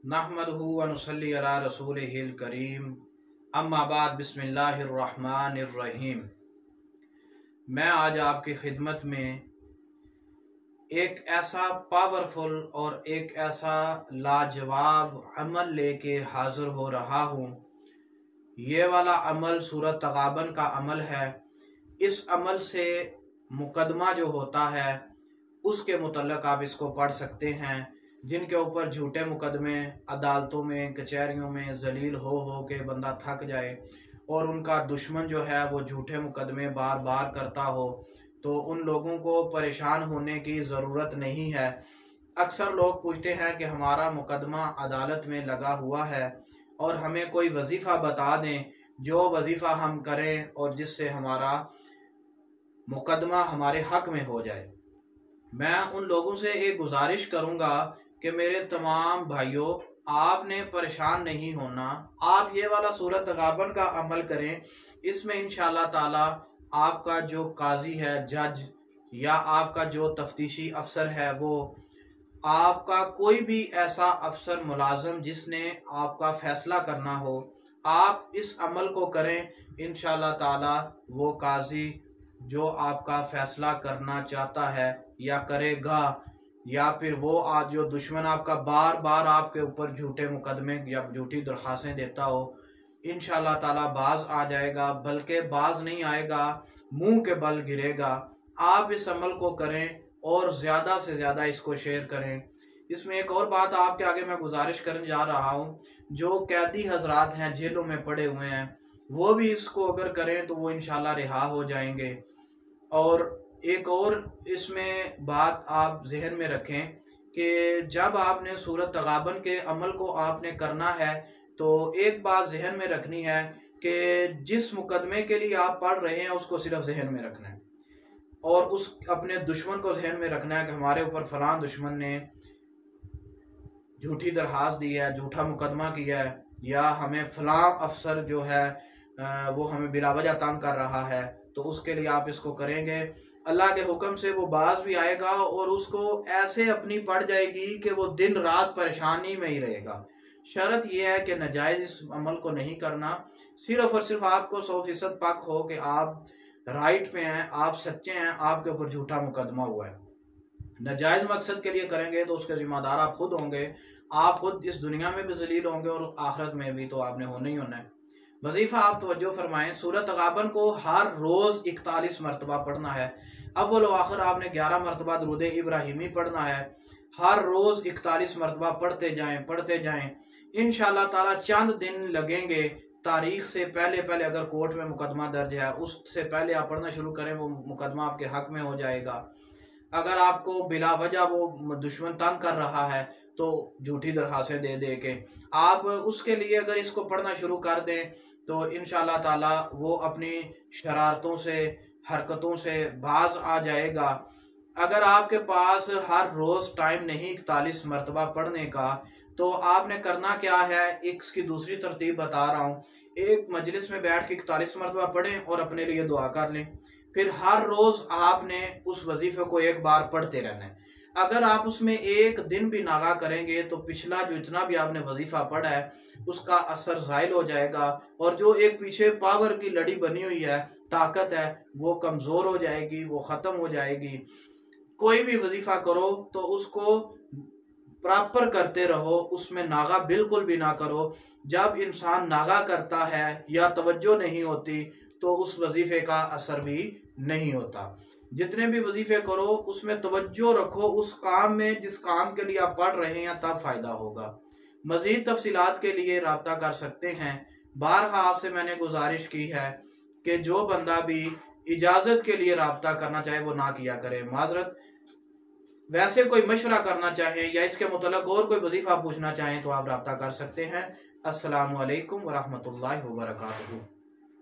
नहमदुहु व नुसल्ली अला रसूलिहिल करीम अम्मा बाद बिस्मिल्लाहिर्रहमानिर्रहीम। मैं आज आपकी खिदमत में एक ऐसा पावरफुल और एक ऐसा लाजवाब अमल लेके हाजिर हो रहा हूँ। ये वाला अमल सूरत तगाबन का अमल है। इस अमल से मुकदमा जो होता है उसके मुतल्लक आप इसको पढ़ सकते हैं। जिनके ऊपर झूठे मुकदमे अदालतों में कचहरियों में जलील हो के बंदा थक जाए और उनका दुश्मन जो है वो झूठे मुकदमे बार बार करता हो, तो उन लोगों को परेशान होने की ज़रूरत नहीं है। अक्सर लोग पूछते हैं कि हमारा मुकदमा अदालत में लगा हुआ है और हमें कोई वजीफ़ा बता दें जो वजीफ़ा हम करें और जिससे हमारा मुकदमा हमारे हक में हो जाए। मैं उन लोगों से एक गुजारिश करूंगा कि मेरे तमाम भाइयों, आपने परेशान नहीं होना। आप ये वाला सूरत तगाबन का अमल करें। इसमें इंशाअल्लाह ताला आपका जो काजी है, जज या आपका जो तफ्तीशी अफसर है, वो आपका कोई भी ऐसा अफसर मुलाजम जिसने आपका फैसला करना हो, आप इस अमल को करें। इंशाअल्लाह ताला वो काजी जो आपका फैसला करना चाहता है या करेगा, या फिर वो आज जो दुश्मन आपका बार बार आपके ऊपर झूठे मुकदमे या झूठी दरखास्तें देता हो, इंशाअल्लाह ताला बाज आ जाएगा। बल्कि बाज नहीं आएगा, मुंह के बल गिरेगा। आप इस अमल को करें और ज़्यादा से ज़्यादा इसको शेयर करें। इसमें एक और बात आपके आगे मैं गुजारिश करने जा रहा हूँ, जो कैदी हजरात हैं जेलों में पड़े हुए हैं, वो भी इसको अगर करें तो वो इंशाअल्लाह रिहा हो जाएंगे। और एक और इसमें बात आप जहन में रखें कि जब आपने सूरत तगाबन के अमल को आपने करना है तो एक बात जहन में रखनी है कि जिस मुकदमे के लिए आप पढ़ रहे हैं उसको सिर्फ जहन में रखना है और उस अपने दुश्मन को जहन में रखना है कि हमारे ऊपर फलां दुश्मन ने झूठी दरखास्त दी है, झूठा मुकदमा किया है, या हमें फलां अफसर जो है वो हमें बिलावजह तंग कर रहा है। तो उसके लिए आप इसको करेंगे, अल्लाह के हुक्म से वो बाज भी आएगा और उसको ऐसे अपनी पड़ जाएगी कि वो दिन रात परेशानी में ही रहेगा। शर्त यह है कि नाजायज इस अमल को नहीं करना। सिर्फ और सिर्फ आपको 100% पक हो कि आप राइट पे हैं, आप सच्चे हैं, आपके ऊपर झूठा मुकदमा हुआ है। नाजायज मकसद के लिए करेंगे तो उसके जिम्मेदार आप खुद होंगे। आप खुद इस दुनिया में भी जलील होंगे और आखिरत में भी, तो आपने होना ही होना है। वजीफा आप तवज्जो फरमाएं, सूरत तगाबन को हर रोज 41 मरतबा पढ़ना है। अव्वल व आखिर आपने 11 मरतबा दुरूद इब्राहिमी पढ़ना है। हर रोज 41 मरतबा पढ़ते जाएं। इंशाअल्लाह ताला चंद दिन लगेंगे। तारीख से पहले पहले अगर कोर्ट में मुकदमा दर्ज है उससे पहले आप पढ़ना शुरू करें, वो मुकदमा आपके हक में हो जाएगा। अगर आपको बिला वजह वो दुश्मन तंग कर रहा है तो झूठी दरखास्तें दे के आप उसके लिए अगर इसको पढ़ना शुरू कर दें तो इंशाअल्लाह ताला वो अपनी शरारतों से, हरकतों से बाज आ जाएगा। अगर आपके पास हर रोज टाइम नहीं 41 मरतबा पढ़ने का, तो आपने करना क्या है, इसकी दूसरी तरतीब बता रहा हूँ। एक मजलिस में बैठ के 41 मरतबा पढ़ें और अपने लिए दुआ कर लें। फिर हर रोज आपने उस वजीफे को एक बार पढ़ते रहना है। अगर आप उसमें एक दिन भी नागा करेंगे तो पिछला जो इतना भी आपने वजीफा पढ़ा है उसका असर ज़ाइल हो जाएगा और जो एक पीछे पावर की लड़ी बनी हुई है, ताकत है, वो कमजोर हो जाएगी, वो खत्म हो जाएगी। कोई भी वजीफा करो तो उसको प्रॉपर करते रहो, उसमें नागा बिल्कुल भी ना करो। जब इंसान नागा करता है या तवज्जो नहीं होती तो उस वजीफे का असर भी नहीं होता। जितने भी वजीफे करो उसमें तवज्जो रखो, उस काम में जिस काम के लिए आप पढ़ रहे हैं, तब फायदा होगा। मजीद तफसीलात के लिए राब्ता कर सकते हैं। बारहा आपसे मैंने गुजारिश की है कि जो बंदा भी इजाजत के लिए राब्ता करना चाहे वो ना किया करे, माजरत। वैसे कोई मशवरा करना चाहे या इसके मुतल्लिक और कोई वजीफा पूछना चाहें तो आप राब्ता कर सकते हैं। अस्सलामु अलैकुम वरहमतुल्लाहि वबरकातुहू।